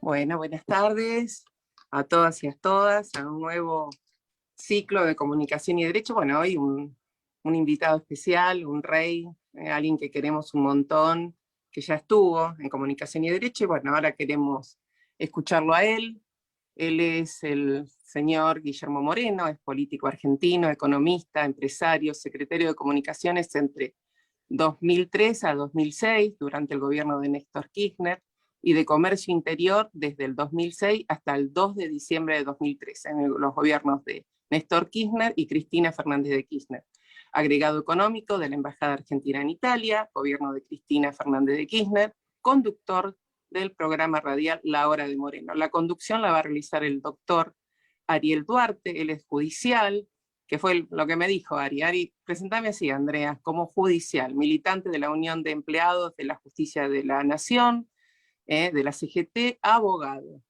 Bueno, buenas tardes a todas y a todas, a un nuevo ciclo de comunicación y derecho. Bueno, hoy un invitado especial, un rey, alguien que queremos un montón, que ya estuvo en comunicación y derecho, y bueno, ahora queremos escucharlo a él. Él es el señor Guillermo Moreno, es político argentino, economista, empresario, secretario de Comunicaciones entre 2003 a 2006, durante el gobierno de Néstor Kirchner, y de Comercio Interior desde el 2006 hasta el 2 de diciembre de 2013, en los gobiernos de Néstor Kirchner y Cristina Fernández de Kirchner. Agregado económico de la Embajada Argentina en Italia, gobierno de Cristina Fernández de Kirchner, conductor del programa radial La Hora de Moreno. La conducción la va a realizar el doctor Ariel Duarte, él es judicial, que fue lo que me dijo Ari. Ari, presentame así, Andrea, como judicial, militante de la Unión de Empleados de la Justicia de la Nación, de la CGT, abogado.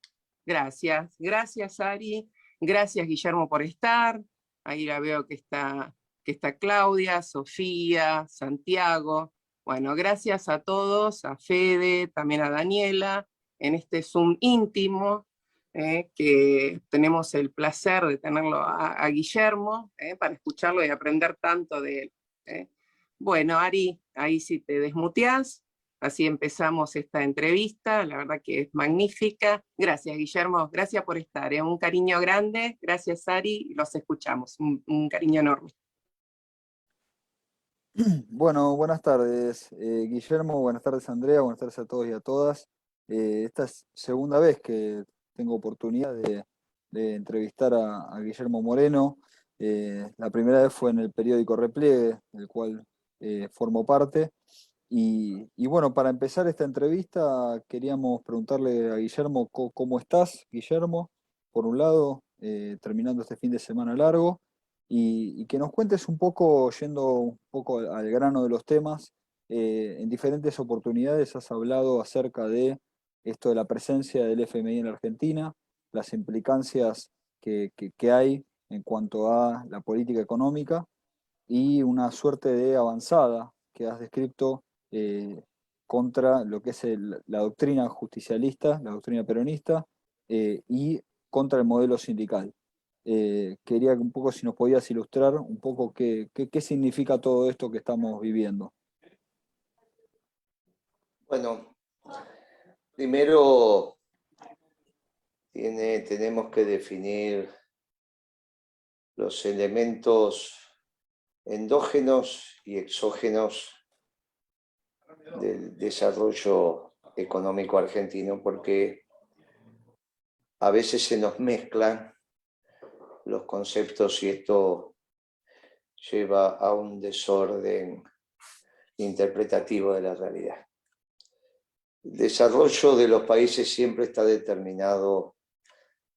Gracias, gracias Ari, gracias Guillermo por estar. Ahí la veo que está Claudia, Sofía, Santiago. Bueno, gracias a todos, a Fede, también a Daniela, en este Zoom íntimo, que tenemos el placer de tenerlo a Guillermo, para escucharlo y aprender tanto de él. Bueno, Ari, ahí sí te desmuteás, así empezamos esta entrevista, la verdad que es magnífica. Gracias, Guillermo, gracias por estar, un cariño grande, gracias, Ari, los escuchamos, un cariño enorme. Bueno, buenas tardes, Guillermo, buenas tardes, Andrea, buenas tardes a todos y a todas. Esta es segunda vez que tengo oportunidad de entrevistar a Guillermo Moreno. La primera vez fue en el periódico Repliegue, del cual formo parte. Y bueno, para empezar esta entrevista, queríamos preguntarle a Guillermo cómo estás, Guillermo, por un lado, terminando este fin de semana largo. Y que nos cuentes un poco, yendo un poco al grano de los temas, en diferentes oportunidades has hablado acerca de esto de la presencia del FMI en la Argentina, las implicancias que hay en cuanto a la política económica y una suerte de avanzada que has descrito contra lo que es la doctrina justicialista, la doctrina peronista, y contra el modelo sindical. Quería un poco si nos podías ilustrar un poco qué significa todo esto que estamos viviendo. Bueno, primero tenemos que definir los elementos endógenos y exógenos del desarrollo económico argentino, porque a veces se nos mezclan los conceptos y esto lleva a un desorden interpretativo de la realidad. El desarrollo de los países siempre está determinado,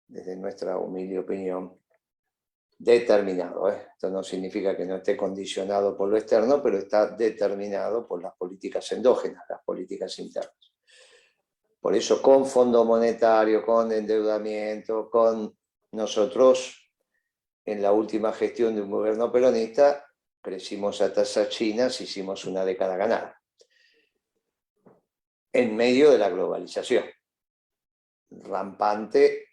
desde nuestra humilde opinión, determinado. Esto no significa que no esté condicionado por lo externo, pero está determinado por las políticas endógenas, las políticas internas. Por eso, con Fondo Monetario, con endeudamiento, con nosotros, en la última gestión de un gobierno peronista, crecimos a tasas chinas, hicimos una década ganada, en medio de la globalización rampante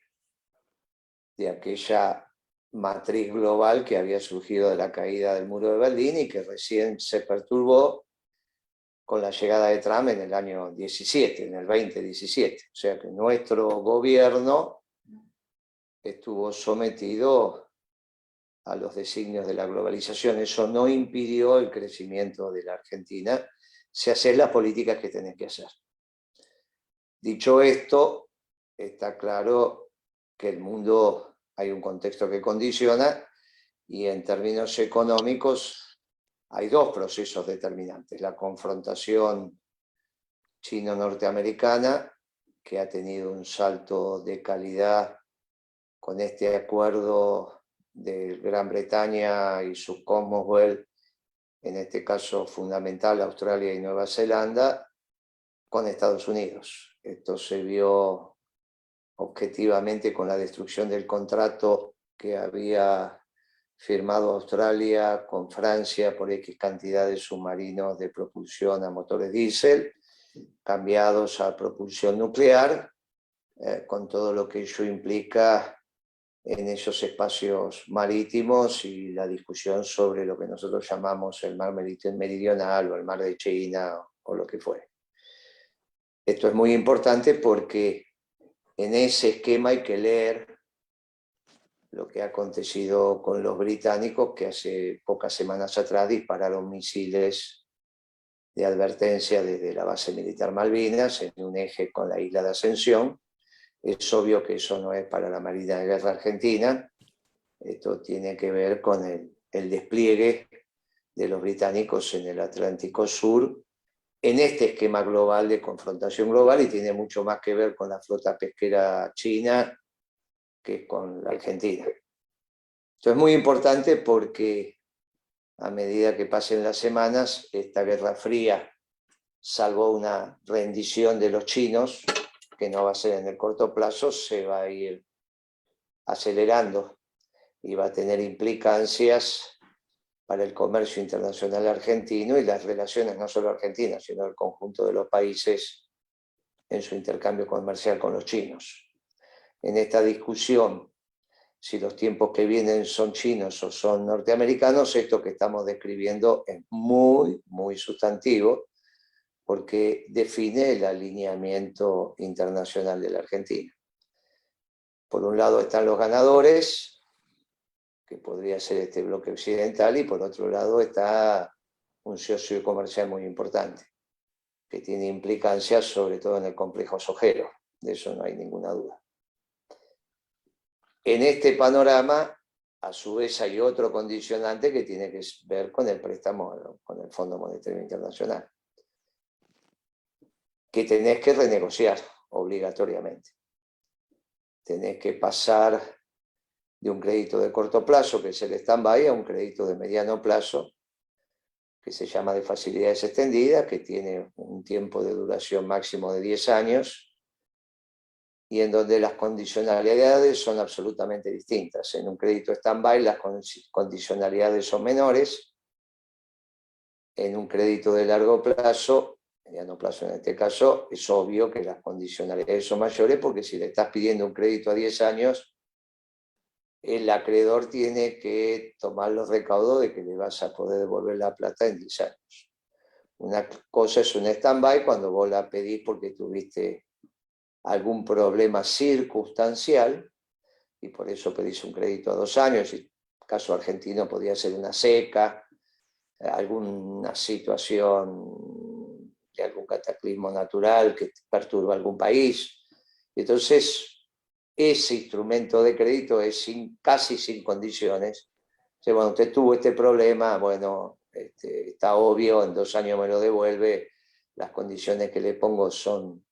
de aquella matriz global que había surgido de la caída del muro de Berlín y que recién se perturbó con la llegada de Trump en el año 17, en el 2017. O sea que nuestro gobierno estuvo sometido a los designios de la globalización. Eso no impidió el crecimiento de la Argentina si haces las políticas que tenés que hacer. Dicho esto, está claro que el mundo, hay un contexto que condiciona, y en términos económicos hay dos procesos determinantes. La confrontación chino-norteamericana, que ha tenido un salto de calidad con este acuerdo de Gran Bretaña y su Commonwealth, en este caso fundamental Australia y Nueva Zelanda, con Estados Unidos. Esto se vio objetivamente con la destrucción del contrato que había firmado Australia con Francia por X cantidad de submarinos de propulsión a motores diésel, cambiados a propulsión nuclear, con todo lo que ello implica en esos espacios marítimos y la discusión sobre lo que nosotros llamamos el mar meridional o el mar de China o lo que fuere. Esto es muy importante porque en ese esquema hay que leer lo que ha acontecido con los británicos, que hace pocas semanas atrás dispararon misiles de advertencia desde la base militar Malvinas en un eje con la isla de Ascensión. Es obvio que eso no es para la Marina de Guerra Argentina. Esto tiene que ver con el despliegue de los británicos en el Atlántico Sur, en este esquema global de confrontación global, y tiene mucho más que ver con la flota pesquera china que con la Argentina. Esto es muy importante porque a medida que pasen las semanas, esta Guerra Fría, salvo una rendición de los chinos, que no va a ser en el corto plazo, se va a ir acelerando y va a tener implicancias para el comercio internacional argentino y las relaciones no solo argentinas, sino del conjunto de los países en su intercambio comercial con los chinos. En esta discusión, si los tiempos que vienen son chinos o son norteamericanos, esto que estamos describiendo es muy, muy sustantivo, porque define el alineamiento internacional de la Argentina. Por un lado están los ganadores, que podría ser este bloque occidental, y por otro lado está un socio comercial muy importante, que tiene implicancias sobre todo en el complejo sojero, de eso no hay ninguna duda. En este panorama, a su vez, hay otro condicionante que tiene que ver con el préstamo con el Fondo Monetario Internacional, que tenés que renegociar obligatoriamente. Tenés que pasar de un crédito de corto plazo, que es el stand-by, a un crédito de mediano plazo, que se llama de facilidades extendidas, que tiene un tiempo de duración máximo de 10 años, y en donde las condicionalidades son absolutamente distintas. En un crédito stand-by las condicionalidades son menores, en un crédito de largo plazo, mediano plazo en este caso, es obvio que las condicionalidades son mayores, porque si le estás pidiendo un crédito a 10 años, el acreedor tiene que tomar los recaudos de que le vas a poder devolver la plata en 10 años. Una cosa es un stand-by cuando vos la pedís porque tuviste algún problema circunstancial y por eso pedís un crédito a 2 años, y en el caso argentino podría ser una seca, alguna situación de algún cataclismo natural que perturba algún país. Entonces, ese instrumento de crédito es casi sin condiciones. O sea, bueno, usted tuvo este problema, bueno, está obvio, en 2 años me lo devuelve, las condiciones que le pongo son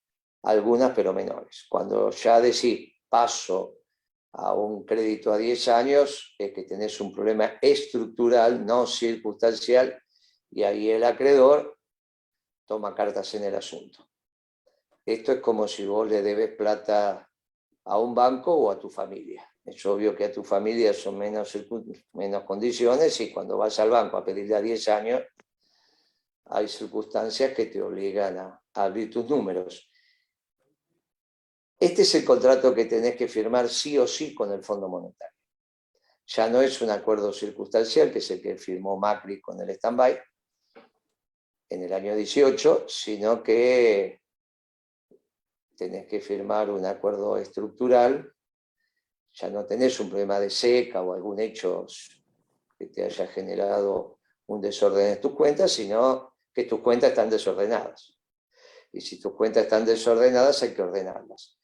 algunas, pero menores. Cuando ya decís paso a un crédito a 10 años, es que tenés un problema estructural, no circunstancial, y ahí el acreedor toma cartas en el asunto. Esto es como si vos le debes plata a un banco o a tu familia. Es obvio que a tu familia son menos condiciones, y cuando vas al banco a pedirle a 10 años, hay circunstancias que te obligan a abrir tus números. Este es el contrato que tenés que firmar sí o sí con el Fondo Monetario. Ya no es un acuerdo circunstancial, que es el que firmó Macri con el stand-by en el año 18, sino que tenés que firmar un acuerdo estructural. Ya no tenés un problema de seca o algún hecho que te haya generado un desorden en tus cuentas, sino que tus cuentas están desordenadas. Y si tus cuentas están desordenadas, hay que ordenarlas.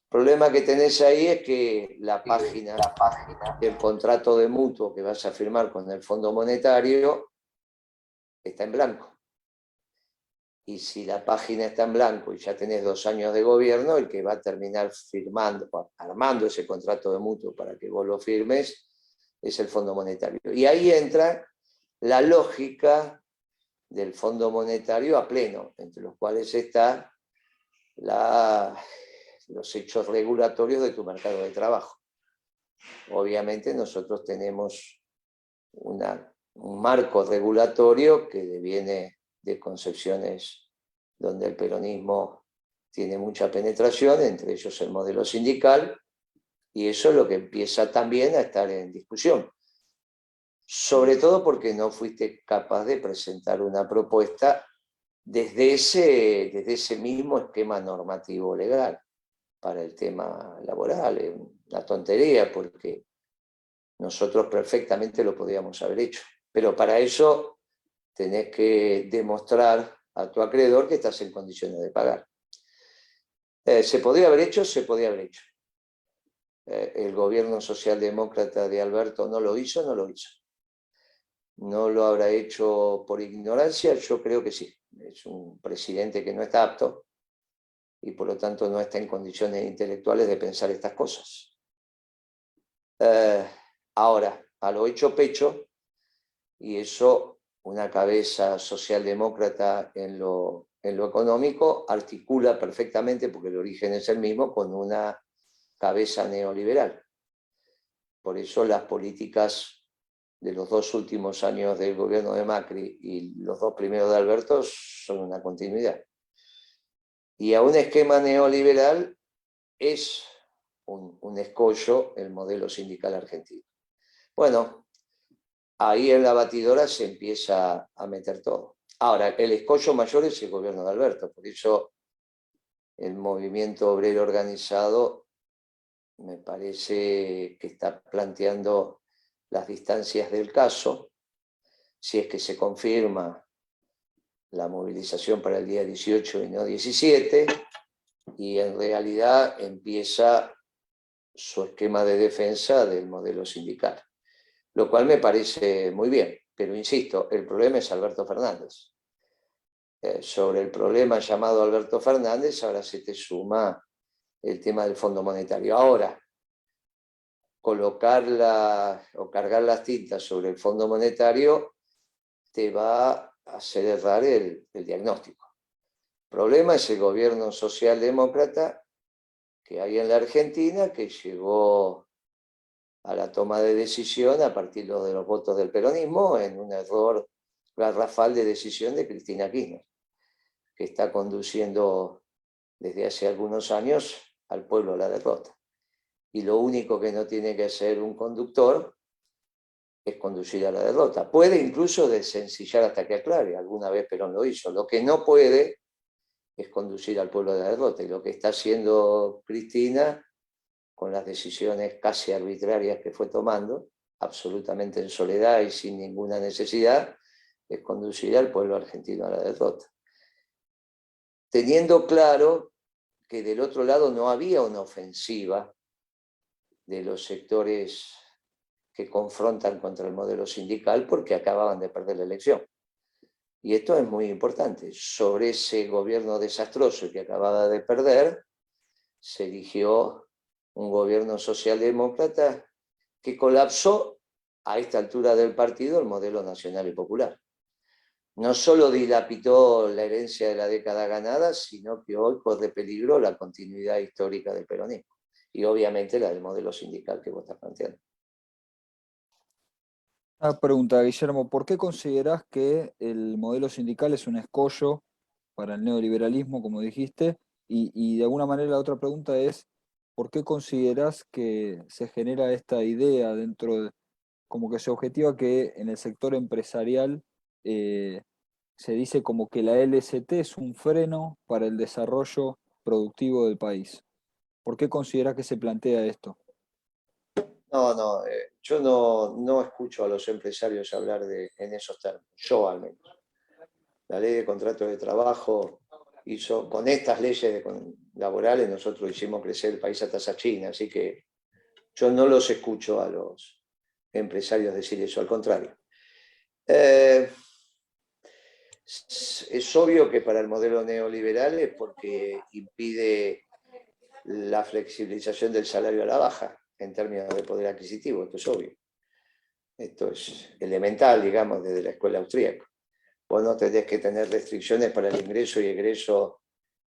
El problema que tenés ahí es que la página del contrato de mutuo que vas a firmar con el Fondo Monetario está en blanco. Y si la página está en blanco y ya tenés 2 años de gobierno, el que va a terminar firmando, armando ese contrato de mutuo para que vos lo firmes, es el Fondo Monetario. Y ahí entra la lógica del Fondo Monetario a pleno, entre los cuales están los hechos regulatorios de tu mercado de trabajo. Obviamente nosotros tenemos un marco regulatorio que deviene de concepciones donde el peronismo tiene mucha penetración, entre ellos el modelo sindical, y eso es lo que empieza también a estar en discusión. Sobre todo porque no fuiste capaz de presentar una propuesta desde ese mismo esquema normativo legal para el tema laboral. Es una tontería porque nosotros perfectamente lo podíamos haber hecho. Pero para eso tenés que demostrar a tu acreedor que estás en condiciones de pagar. ¿Se podía haber hecho? Se podía haber hecho. El gobierno socialdemócrata de Alberto no lo hizo, no lo hizo. ¿No lo habrá hecho por ignorancia? Yo creo que sí. Es un presidente que no está apto y por lo tanto no está en condiciones intelectuales de pensar estas cosas. Ahora, a lo hecho pecho, y eso una cabeza socialdemócrata en lo económico articula perfectamente, porque el origen es el mismo, con una cabeza neoliberal. Por eso las políticas de los 2 últimos años del gobierno de Macri y los 2 primeros de Alberto son una continuidad. Y a un esquema neoliberal es un escollo el modelo sindical argentino. Bueno, ahí en la batidora se empieza a meter todo. Ahora, el escollo mayor es el gobierno de Alberto, por eso el movimiento obrero organizado me parece que está planteando las distancias del caso, si es que se confirma la movilización para el día 18 y no 17, y en realidad empieza su esquema de defensa del modelo sindical, lo cual me parece muy bien, pero insisto, el problema es Alberto Fernández. Sobre el problema llamado Alberto Fernández, ahora se te suma el tema del Fondo Monetario. Ahora, colocarla o cargar las tintas sobre el Fondo Monetario te va a hacer errar el diagnóstico. El problema es el gobierno socialdemócrata que hay en la Argentina, que llegó a la toma de decisión a partir de los votos del peronismo en un error garrafal de decisión de Cristina Kirchner, que está conduciendo desde hace algunos años al pueblo a la derrota. Y lo único que no tiene que hacer un conductor es conducir a la derrota. Puede incluso desencillar hasta que aclare, alguna vez Perón lo hizo. Lo que no puede es conducir al pueblo a la derrota. Y lo que está haciendo Cristina, con las decisiones casi arbitrarias que fue tomando, absolutamente en soledad y sin ninguna necesidad, es conducir al pueblo argentino a la derrota. Teniendo claro que del otro lado no había una ofensiva de los sectores que confrontan contra el modelo sindical porque acababan de perder la elección. Y esto es muy importante. Sobre ese gobierno desastroso que acababa de perder, se eligió un gobierno socialdemócrata que colapsó a esta altura del partido el modelo nacional y popular. No solo dilapidó la herencia de la década ganada, sino que hoy corre peligro la continuidad histórica del peronismo. Y obviamente la del modelo sindical que vos estás planteando. Una pregunta, Guillermo, ¿por qué considerás que el modelo sindical es un escollo para el neoliberalismo, como dijiste? Y de alguna manera la otra pregunta es, ¿por qué considerás que se genera esta idea dentro de, como que se objetiva que en el sector empresarial se dice como que la LST es un freno para el desarrollo productivo del país? ¿Por qué considerás que se plantea esto? No, yo no escucho a los empresarios hablar en esos términos, yo al menos. La ley de contratos de trabajo hizo, con estas leyes laborales nosotros hicimos crecer el país a tasa china, así que yo no los escucho a los empresarios decir eso, al contrario. Es obvio que para el modelo neoliberal es porque impide la flexibilización del salario a la baja en términos de poder adquisitivo, esto es obvio. Esto es elemental, digamos, desde la escuela austríaca. Vos no tenés que tener restricciones para el ingreso y egreso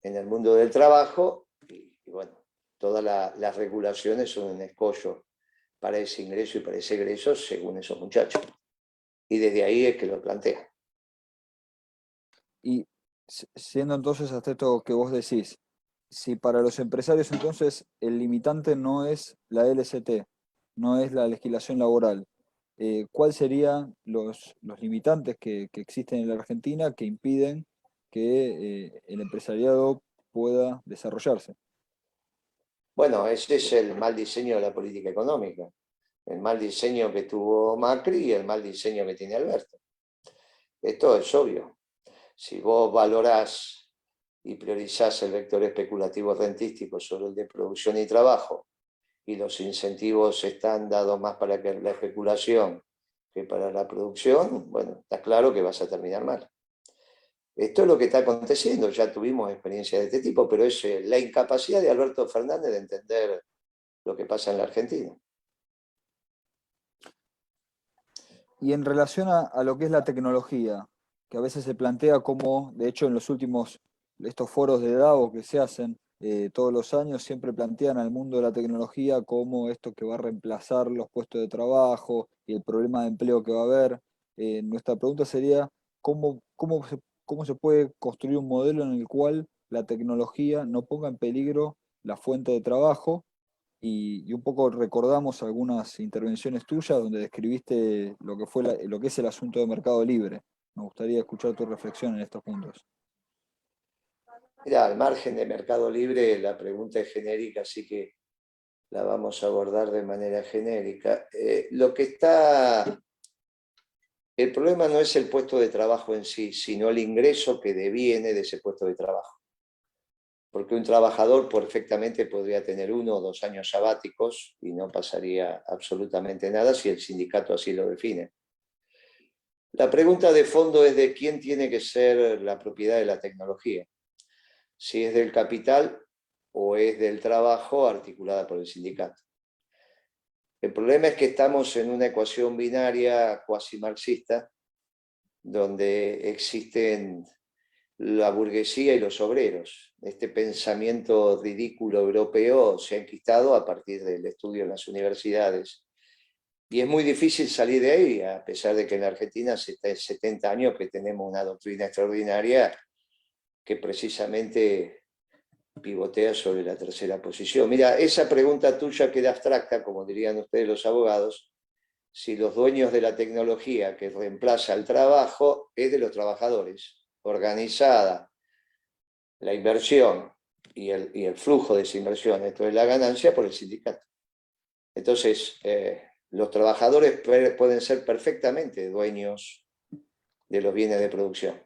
en el mundo del trabajo, y bueno, todas las regulaciones son un escollo para ese ingreso y para ese egreso según esos muchachos. Y desde ahí es que lo plantea. Y siendo entonces hasta esto que vos decís, si para los empresarios entonces el limitante no es la LST, no es la legislación laboral, ¿cuáles serían los limitantes que existen en la Argentina que impiden que el empresariado pueda desarrollarse? Bueno, ese es el mal diseño de la política económica, el mal diseño que tuvo Macri y el mal diseño que tiene Alberto. Esto es obvio. Si vos valorás y priorizás el vector especulativo rentístico sobre el de producción y trabajo, y los incentivos están dados más para que la especulación que para la producción, bueno, está claro que vas a terminar mal. Esto es lo que está aconteciendo, ya tuvimos experiencias de este tipo, pero es la incapacidad de Alberto Fernández de entender lo que pasa en la Argentina. Y en relación a lo que es la tecnología, que a veces se plantea como, de hecho en los últimos, estos foros de Davos que se hacen todos los años, siempre plantean al mundo de la tecnología como esto que va a reemplazar los puestos de trabajo y el problema de empleo que va a haber. Nuestra pregunta sería, ¿cómo se puede construir un modelo en el cual la tecnología no ponga en peligro la fuente de trabajo? Y un poco recordamos algunas intervenciones tuyas donde describiste lo que fue lo que es el asunto de Mercado Libre. Me gustaría escuchar tu reflexión en estos puntos. Mira, al margen de Mercado Libre, la pregunta es genérica, así que la vamos a abordar de manera genérica. El problema no es el puesto de trabajo en sí, sino el ingreso que deviene de ese puesto de trabajo. Porque un trabajador perfectamente podría tener 1 o 2 años sabáticos y no pasaría absolutamente nada si el sindicato así lo define. La pregunta de fondo es de quién tiene que ser la propiedad de la tecnología. Si es del capital o es del trabajo articulada por el sindicato. El problema es que estamos en una ecuación binaria cuasi marxista, donde existen la burguesía y los obreros. Este pensamiento ridículo europeo se ha enquistado a partir del estudio en las universidades. Y es muy difícil salir de ahí, a pesar de que en la Argentina hace 70 años que tenemos una doctrina extraordinaria que precisamente pivotea sobre la tercera posición. Mira, esa pregunta tuya queda abstracta, como dirían ustedes los abogados, si los dueños de la tecnología que reemplaza el trabajo es de los trabajadores, organizada la inversión y el flujo de esa inversión, esto es la ganancia, por el sindicato. Entonces, los trabajadores pueden ser perfectamente dueños de los bienes de producción.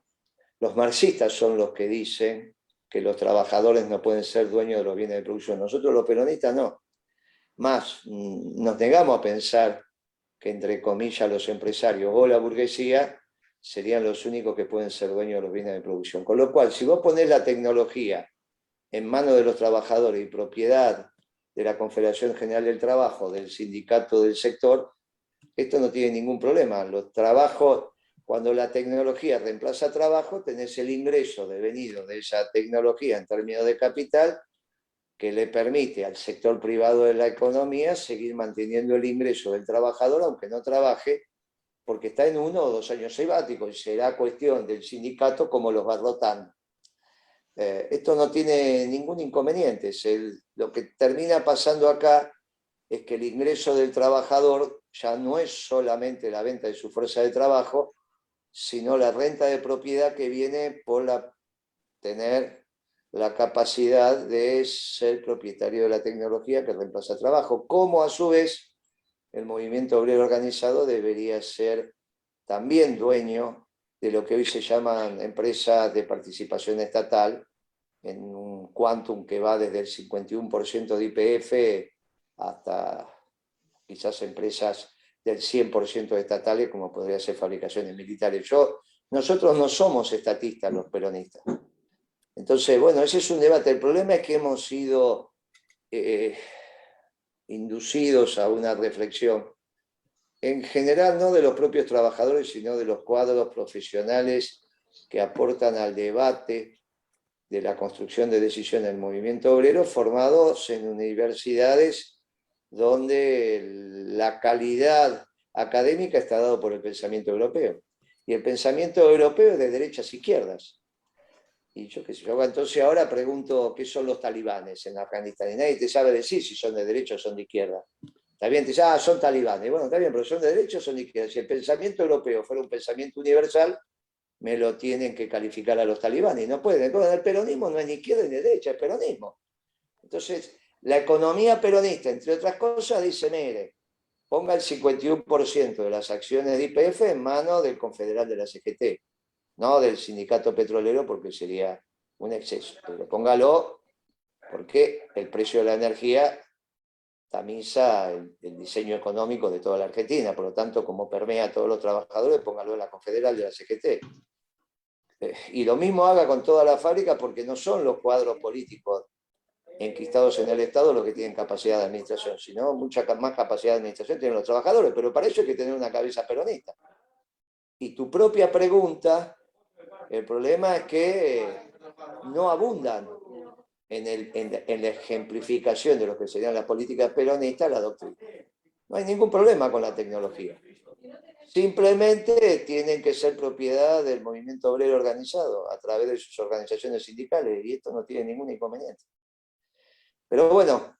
Los marxistas son los que dicen que los trabajadores no pueden ser dueños de los bienes de producción. Nosotros los peronistas no. Más, nos negamos a pensar que, entre comillas, los empresarios o la burguesía serían los únicos que pueden ser dueños de los bienes de producción. Con lo cual, si vos ponés la tecnología en manos de los trabajadores y propiedad de la Confederación General del Trabajo, del sindicato del sector, esto no tiene ningún problema. Los trabajos, cuando la tecnología reemplaza trabajo, tenés el ingreso devenido de esa tecnología en términos de capital que le permite al sector privado de la economía seguir manteniendo el ingreso del trabajador, aunque no trabaje, porque está en 1 o 2 años sabáticos y será cuestión del sindicato cómo los va rotando. Esto no tiene ningún inconveniente. Lo que termina pasando acá es que el ingreso del trabajador ya no es solamente la venta de su fuerza de trabajo, sino la renta de propiedad que viene por tener la capacidad de ser propietario de la tecnología que reemplaza trabajo, como a su vez el movimiento obrero organizado debería ser también dueño de lo que hoy se llaman empresas de participación estatal, en un quantum que va desde el 51% de YPF hasta quizás empresas del 100% estatales, como podría ser fabricaciones militares. Nosotros no somos estatistas los peronistas. Entonces, bueno, ese es un debate. El problema es que hemos sido inducidos a una reflexión, en general no de los propios trabajadores, sino de los cuadros profesionales que aportan al debate de la construcción de decisiones del movimiento obrero, formados en universidades donde la calidad académica está dado por el pensamiento europeo. Y el pensamiento europeo es de derechas a izquierdas. Y yo qué sé yo, entonces ahora pregunto qué son los talibanes en Afganistán. Y nadie te sabe decir si son de derecha o son de izquierda. Está bien, te dice, son talibanes. Bueno, está bien, pero son de derecha o son de izquierda. Si el pensamiento europeo fuera un pensamiento universal, me lo tienen que calificar a los talibanes. Y no pueden. El peronismo no es ni izquierda ni derecha, es peronismo. Entonces, la economía peronista, entre otras cosas, dice, mire, ponga el 51% de las acciones de YPF en manos del confederal de la CGT, no del sindicato petrolero, porque sería un exceso. Pero póngalo porque el precio de la energía tamiza el diseño económico de toda la Argentina, por lo tanto, como permea a todos los trabajadores, póngalo en la confederal de la CGT. Y lo mismo haga con toda la fábrica, porque no son los cuadros políticos enquistados en el Estado los que tienen capacidad de administración, sino mucha más capacidad de administración tienen los trabajadores, pero para eso hay que tener una cabeza peronista. Y tu propia pregunta, el problema es que no abundan en la ejemplificación de lo que serían las políticas peronistas, la doctrina. No hay ningún problema con la tecnología. Simplemente tienen que ser propiedad del movimiento obrero organizado a través de sus organizaciones sindicales, y esto no tiene ningún inconveniente. Pero bueno,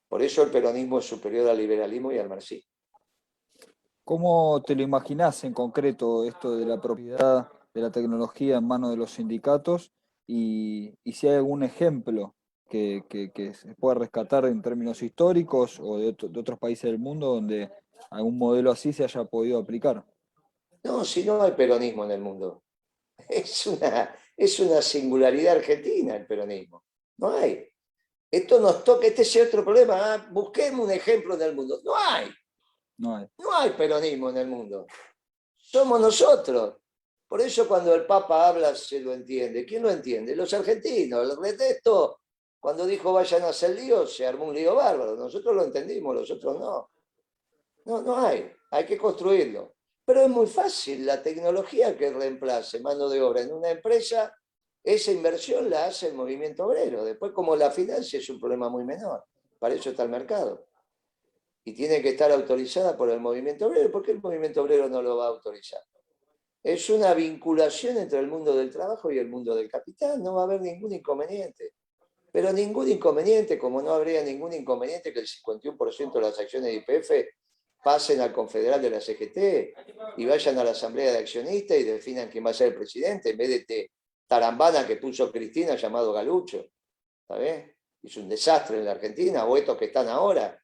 por eso el peronismo es superior al liberalismo y al marxismo. ¿Cómo te lo imaginás en concreto esto de la propiedad de la tecnología en manos de los sindicatos? Y si hay algún ejemplo que se pueda rescatar en términos históricos o de otros países del mundo donde algún modelo así se haya podido aplicar. No, si no hay peronismo en el mundo. Es una singularidad argentina el peronismo. No hay. Esto nos toca, este es otro problema. Busquemos un ejemplo en el mundo. No hay. No hay peronismo en el mundo. Somos nosotros. Por eso cuando el Papa habla se lo entiende. ¿Quién lo entiende? Los argentinos. El resto, cuando dijo vayan a hacer lío, se armó un lío bárbaro. Nosotros lo entendimos, los otros no. No hay. Hay que construirlo. Pero es muy fácil. La tecnología que reemplace mano de obra en una empresa, esa inversión la hace el movimiento obrero. Después, como la financia, es un problema muy menor. Para eso está el mercado. Y tiene que estar autorizada por el movimiento obrero. ¿Por qué el movimiento obrero no lo va a autorizar? Es una vinculación entre el mundo del trabajo y el mundo del capital. No va a haber ningún inconveniente. Pero ningún inconveniente, como no habría ningún inconveniente que el 51% de las acciones de YPF pasen al confederal de la CGT y vayan a la asamblea de accionistas y definan quién va a ser el presidente, en vez de este tarambana que puso Cristina llamado Galucho. ¿Está bien? Es un desastre en la Argentina, o estos que están ahora.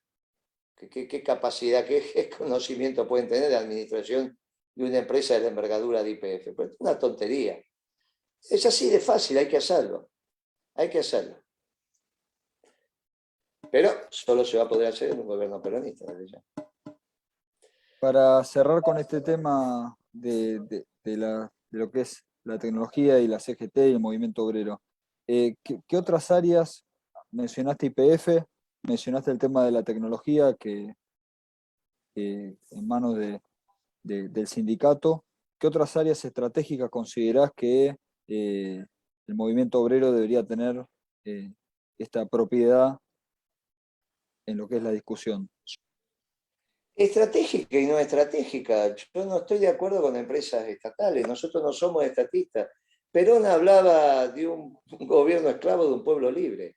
¿Qué capacidad, qué conocimiento pueden tener de administración de una empresa de la envergadura de YPF? Pero es una tontería. Es así de fácil, hay que hacerlo. Hay que hacerlo. Pero solo se va a poder hacer en un gobierno peronista, desde ya. Para cerrar con este tema de lo que es la tecnología y la CGT y el movimiento obrero, ¿qué otras áreas mencionaste? YPF, mencionaste el tema de la tecnología que en manos del sindicato. ¿Qué otras áreas estratégicas considerás que el movimiento obrero debería tener esta propiedad en lo que es la discusión? Estratégica y no estratégica. Yo no estoy de acuerdo con empresas estatales. Nosotros no somos estatistas. Perón hablaba de un gobierno esclavo de un pueblo libre.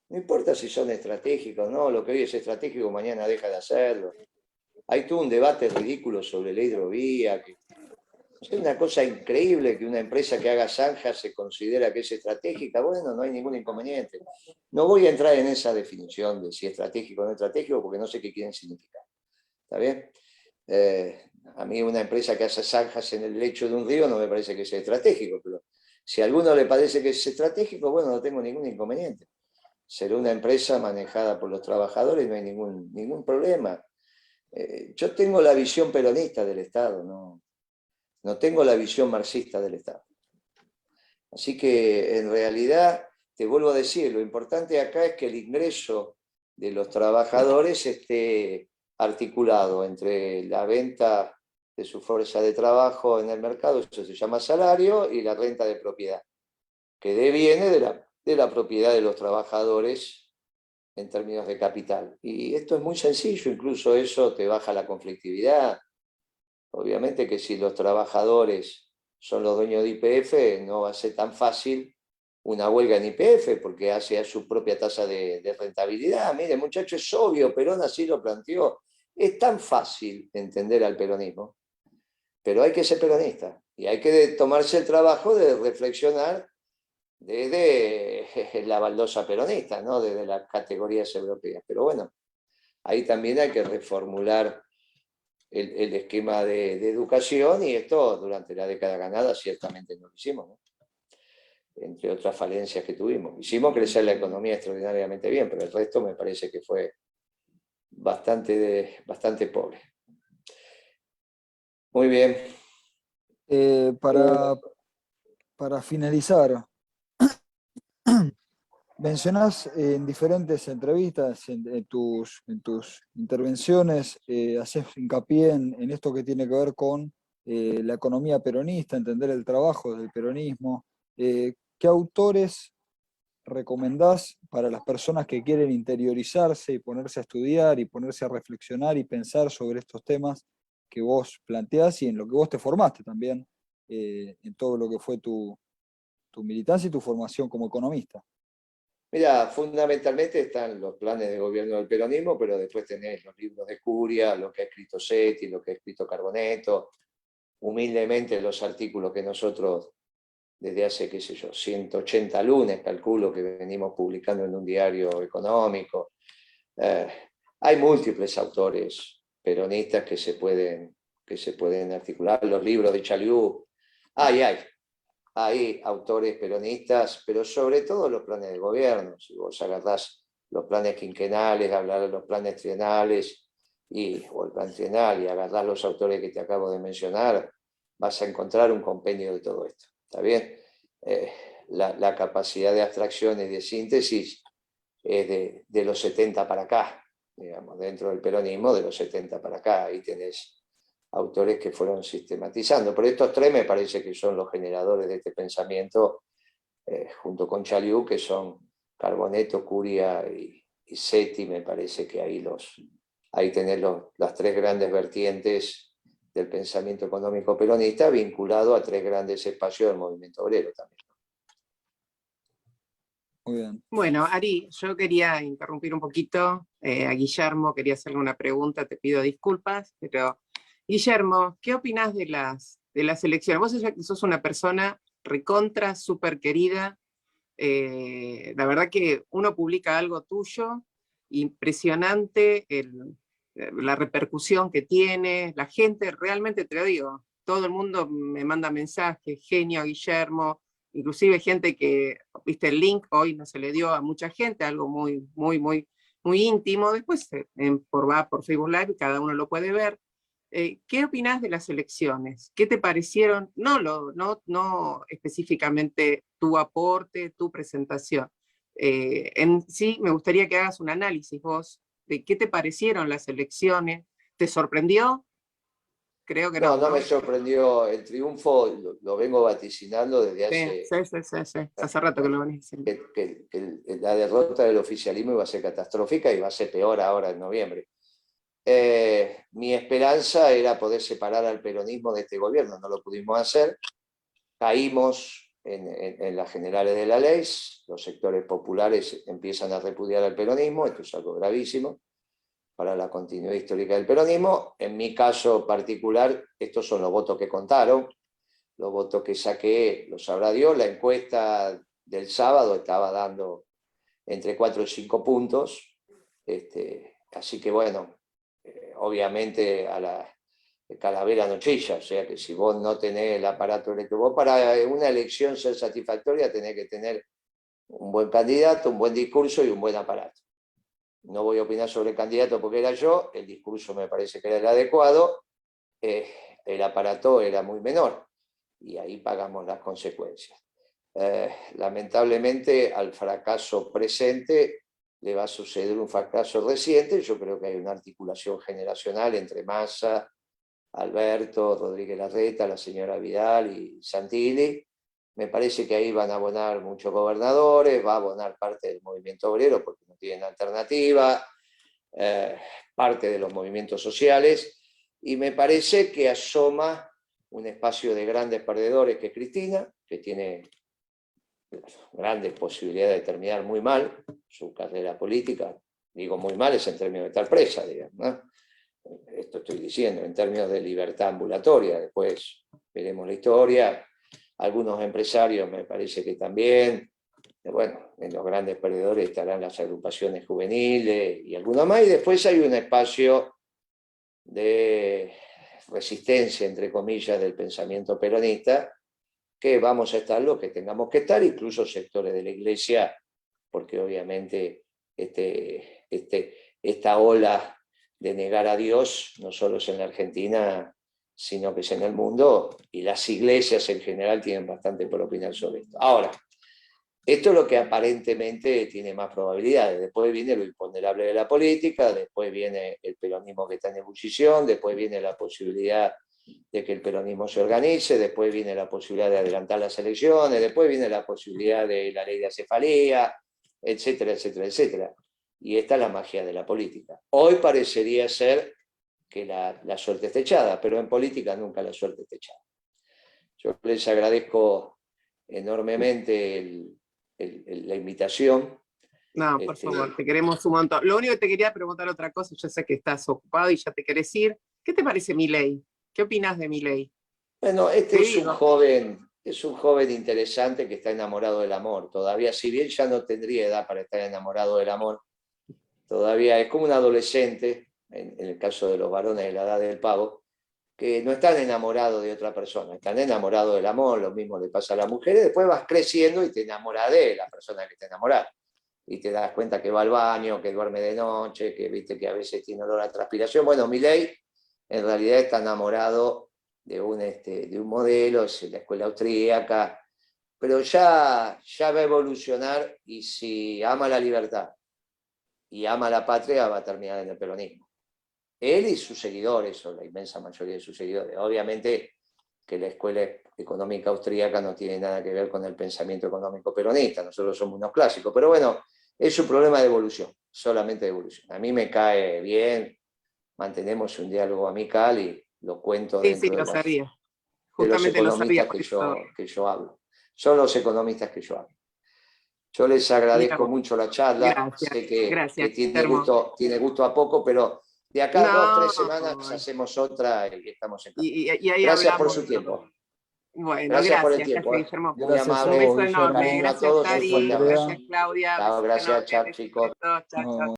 No importa si son estratégicos o no, lo que hoy es estratégico mañana deja de hacerlo. Hay todo un debate ridículo sobre la hidrovía. Es una cosa increíble que una empresa que haga zanjas se considera que es estratégica. Bueno, no hay ningún inconveniente. No voy a entrar en esa definición de si es estratégico o no estratégico porque no sé qué quieren significar. ¿Está bien? A mí una empresa que hace zanjas en el lecho de un río no me parece que sea estratégico, pero si a alguno le parece que es estratégico, bueno, no tengo ningún inconveniente. Será una empresa manejada por los trabajadores, no hay ningún problema. Yo tengo la visión peronista del Estado, no tengo la visión marxista del Estado. Así que en realidad, te vuelvo a decir, lo importante acá es que el ingreso de los trabajadores esté articulado entre la venta de su fuerza de trabajo en el mercado, eso se llama salario, y la renta de propiedad, que deviene de la propiedad de los trabajadores en términos de capital. Y esto es muy sencillo, incluso eso te baja la conflictividad. Obviamente que si los trabajadores son los dueños de YPF, no va a ser tan fácil una huelga en YPF porque hace a su propia tasa de rentabilidad. Mire, muchachos, es obvio, Perón así lo planteó. Es tan fácil entender al peronismo, pero hay que ser peronista y hay que tomarse el trabajo de reflexionar desde la baldosa peronista, ¿no? Desde las categorías europeas. Pero bueno, ahí también hay que reformular el esquema de educación, y esto durante la década ganada ciertamente no lo hicimos, ¿no? Entre otras falencias que tuvimos. Hicimos crecer la economía extraordinariamente bien, pero el resto me parece que fue bastante pobre. Muy bien. Para finalizar, mencionás en diferentes entrevistas, en tus intervenciones, haces hincapié en esto que tiene que ver con la economía peronista, entender el trabajo del peronismo. ¿Qué autores recomendás para las personas que quieren interiorizarse y ponerse a estudiar y ponerse a reflexionar y pensar sobre estos temas que vos planteás y en lo que vos te formaste también, en todo lo que fue tu militancia y tu formación como economista? Mira, fundamentalmente están los planes de gobierno del peronismo, pero después tenés los libros de Curia, lo que ha escrito Setti, lo que ha escrito Carboneto, humildemente los artículos que nosotros desde hace, qué sé yo, 180 lunes, calculo, que venimos publicando en un diario económico. Hay múltiples autores peronistas que se pueden articular, los libros de Chaliú, hay autores peronistas, pero sobre todo los planes de gobierno. Si vos agarrás los planes quinquenales, hablar de los planes trienales o el plan trienal, y agarrás los autores que te acabo de mencionar, vas a encontrar un compendio de todo esto. ¿Está bien? La capacidad de abstracción y de síntesis es de los 70 para acá, digamos, dentro del peronismo de los 70 para acá. Ahí tenés autores que fueron sistematizando. Pero estos tres me parece que son los generadores de este pensamiento, junto con Chaliú, que son Carboneto, Curia y Setti. Me parece que ahí tenés las tres grandes vertientes del pensamiento económico peronista, vinculado a tres grandes espacios del movimiento obrero también. Muy bien. Bueno, Ari, yo quería interrumpir un poquito a Guillermo, quería hacerle una pregunta, te pido disculpas, pero Guillermo, ¿qué opinás de las elecciones? Vos sos una persona recontra, súper querida, la verdad que uno publica algo tuyo, impresionante la repercusión que tiene, la gente, realmente te lo digo, todo el mundo me manda mensajes, genio Guillermo, inclusive gente que, viste, el link hoy no se le dio a mucha gente, algo muy, muy, muy, muy íntimo, después va por Facebook Live, cada uno lo puede ver. ¿Qué opinás de las elecciones? ¿Qué te parecieron? No específicamente tu aporte, tu presentación. En sí, me gustaría que hagas un análisis vos de qué te parecieron las elecciones. ¿Te sorprendió? Creo que no. No me sorprendió el triunfo, lo vengo vaticinando desde Sí. Hace rato que lo venís diciendo. que la derrota del oficialismo iba a ser catastrófica y va a ser peor ahora en noviembre. Mi esperanza era poder separar al peronismo de este gobierno, no lo pudimos hacer. Caímos en las generales de la ley, los sectores populares empiezan a repudiar al peronismo, esto es algo gravísimo para la continuidad histórica del peronismo. En mi caso particular, estos son los votos que contaron, los votos que saqué, los sabrá Dios. La encuesta del sábado estaba dando entre 4 y 5 puntos, así que bueno, obviamente a la calavera no chilla, o sea que si vos no tenés el aparato electoral, vos para una elección ser satisfactoria tenés que tener un buen candidato, un buen discurso y un buen aparato. No voy a opinar sobre el candidato porque era yo, el discurso me parece que era el adecuado, el aparato era muy menor, y ahí pagamos las consecuencias. Lamentablemente al fracaso presente le va a suceder un fracaso reciente. Yo creo que hay una articulación generacional entre Massa, Alberto, Rodríguez Larreta, la señora Vidal y Santilli. Me parece que ahí van a abonar muchos gobernadores, va a abonar parte del movimiento obrero porque no tienen alternativa, parte de los movimientos sociales, y me parece que asoma un espacio de grandes perdedores que es Cristina, que tiene grandes posibilidades de terminar muy mal su carrera política. Digo muy mal es en términos de estar presa, digamos, ¿no? Esto estoy diciendo, en términos de libertad ambulatoria. Después veremos la historia. Algunos empresarios me parece que también. Bueno, en los grandes perdedores estarán las agrupaciones juveniles y algunos más. Y después hay un espacio de resistencia, entre comillas, del pensamiento peronista, que vamos a estar los que tengamos que estar, incluso sectores de la Iglesia, porque obviamente esta ola de negar a Dios no solo es en la Argentina, sino que es en el mundo, y las iglesias en general tienen bastante por opinar sobre esto. Ahora, esto es lo que aparentemente tiene más probabilidades. Después viene lo imponderable de la política, después viene el peronismo que está en ebullición, después viene la posibilidad de que el peronismo se organice, después viene la posibilidad de adelantar las elecciones, después viene la posibilidad de la ley de acefalía, etcétera, etcétera, etcétera. Y esta es la magia de la política. Hoy parecería ser que la suerte está echada, pero en política nunca la suerte está echada. Yo les agradezco enormemente la invitación. No, por favor, te queremos un montón. Lo único que te quería preguntar otra cosa, yo sé que estás ocupado y ya te querés ir. ¿Qué te parece Milei? ¿Qué opinas de Milei? Bueno, es un joven interesante que está enamorado del amor. Todavía, si bien ya no tendría edad para estar enamorado del amor, todavía es como un adolescente, en el caso de los varones de la edad del pavo, que no están enamorados de otra persona, están enamorados del amor. Lo mismo le pasa a las mujeres. Después vas creciendo y te enamoras de la persona que te enamorás. Y te das cuenta que va al baño, que duerme de noche, que viste que a veces tiene olor a transpiración. Bueno, Milei en realidad está enamorado de un modelo, es la escuela austríaca, pero ya va a evolucionar, y si ama la libertad y ama la patria, va a terminar en el peronismo. Él y sus seguidores, o la inmensa mayoría de sus seguidores. Obviamente que la escuela económica austríaca no tiene nada que ver con el pensamiento económico peronista, nosotros somos unos clásicos, pero bueno, es un problema de evolución, solamente de evolución. A mí me cae bien, mantenemos un diálogo amical y lo cuento Sí, dentro lo sabía. de los Justamente lo sabía. economistas que yo hablo. Son los economistas que yo hablo. Yo les agradezco mucho la charla. Gracias, Sé que gracias. tiene gusto a poco, pero de acá a 2 o 3 semanas hacemos otra y estamos en camino. Y ahí Gracias hablamos. por su tiempo. Bueno, Gracias por el tiempo. Guillermo. Muy Gracias a amable. Un vos, beso Guillermo. enorme. Camino a Gracias, todos, un Cari. fuerte abrazo. Gracias, Claudia. Chao, Besitos gracias, enormes. chao, Besitos. chicos. Chao, chao. No,